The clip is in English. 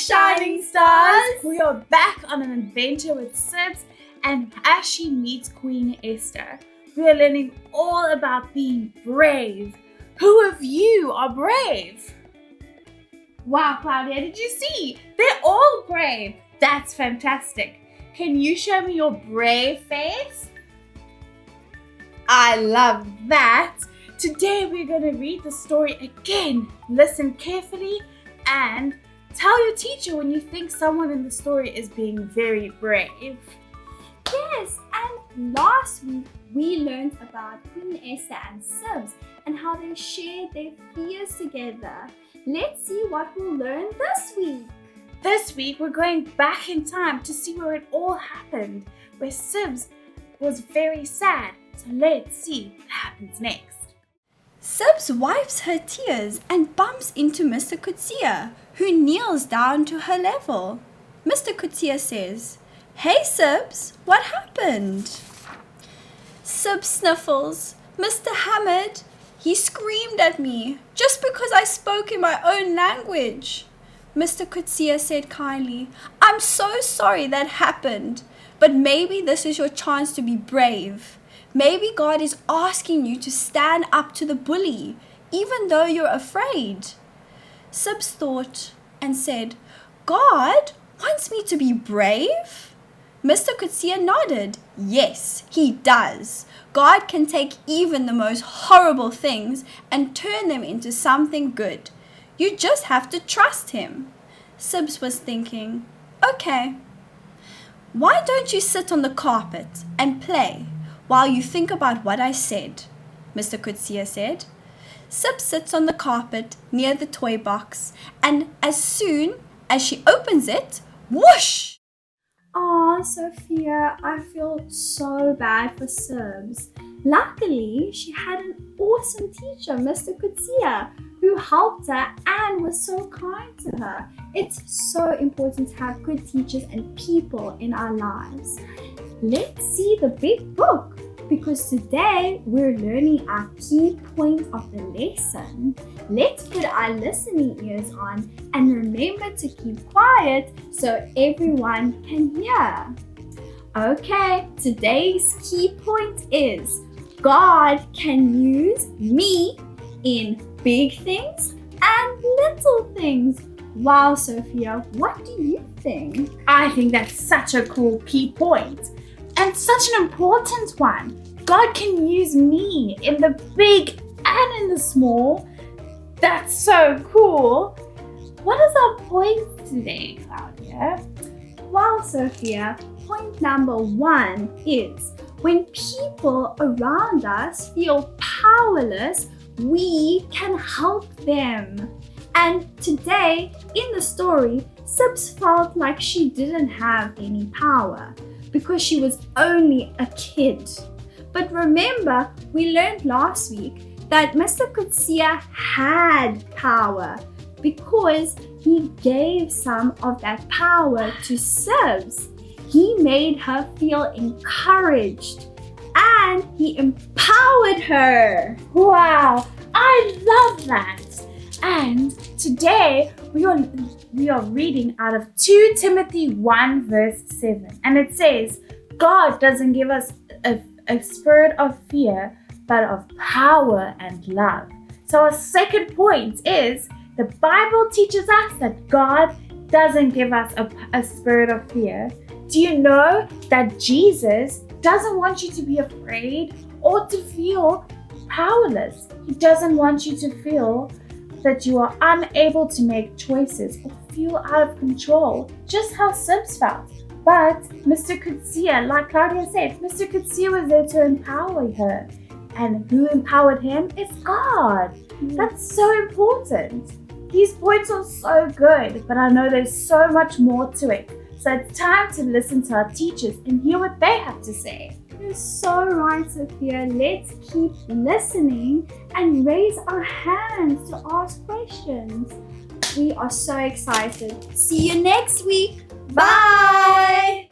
Shining Stars! We are back on an adventure with Sibs, and as she meets Queen Esther, we are learning all about being brave. Who of you are brave? Wow, Claudia, did you see? They're all brave. That's fantastic. Can you show me your brave face? I love that. Today we're going to read the story again. Listen carefully and tell your teacher when you think someone in the story is being very brave. Yes, and last week we learned about Queen Esther and Sibs and how they shared their fears together. Let's see what we'll learn this week. This week we're going back in time to see where it all happened, where Sibs was very sad. So let's see what happens next. Sibs wipes her tears and bumps into Mr. Kutsia, who kneels down to her level. Mr. Kutsia says, "Hey Sibs, what happened?" Sibs sniffles. "Mr. Hamid, he screamed at me just because I spoke in my own language." Mr. Kutsia said kindly, "I'm so sorry that happened, but maybe this is your chance to be brave. Maybe God is asking you to stand up to the bully, even though you're afraid." Sibs thought and said, "God wants me to be brave?" Mr. Kutsia nodded. Yes, he does. God can take even the most horrible things and turn them into something good. You just have to trust him. Sibs was thinking, okay, why don't you sit on the carpet and play while you think about what I said? Mr. Kutsia said. Sibs sits on the carpet near the toy box, and as soon as she opens it, whoosh! Oh, Sophia, I feel so bad for Sibs. Luckily, she had an awesome teacher, Mr. Kutsia, who helped her and was so kind to her. It's so important to have good teachers and people in our lives. Let's see the big book, because today we're learning our key point of the lesson. Let's put our listening ears on and remember to keep quiet so everyone can hear. Okay, today's key point is God can use me in big things and little things. Wow, Sophia, what do you think? I think that's such a cool key point and such an important one. God can use me in the big and in the small. That's so cool. What is our point today, Claudia? Well, Sophia, point number 1 is when people around us feel powerless, we can help them. And today, in the story, Sibs felt like she didn't have any power because she was only a kid. But remember, we learned last week that Mr. Kutsia had power because he gave some of that power to Sibs. He made her feel encouraged and he empowered her. Wow, I love that. And today we are reading out of 2 Timothy 1 verse 7. And it says, God doesn't give us a spirit of fear, but of power and love. So our second point is the Bible teaches us that God doesn't give us a spirit of fear. Do you know that Jesus doesn't want you to be afraid or to feel powerless? He doesn't want you to feel that you are unable to make choices or feel out of control, just how Sibs felt. But Mr. Kutsia, like Claudia said, Mr. Kutsia was there to empower her. And who empowered him is God. That's so important. These points are so good, but I know there's so much more to it. So it's time to listen to our teachers and hear what they have to say. You're so right, Sophia. Let's keep listening and raise our hands to ask questions. We are so excited. See you next week. Bye!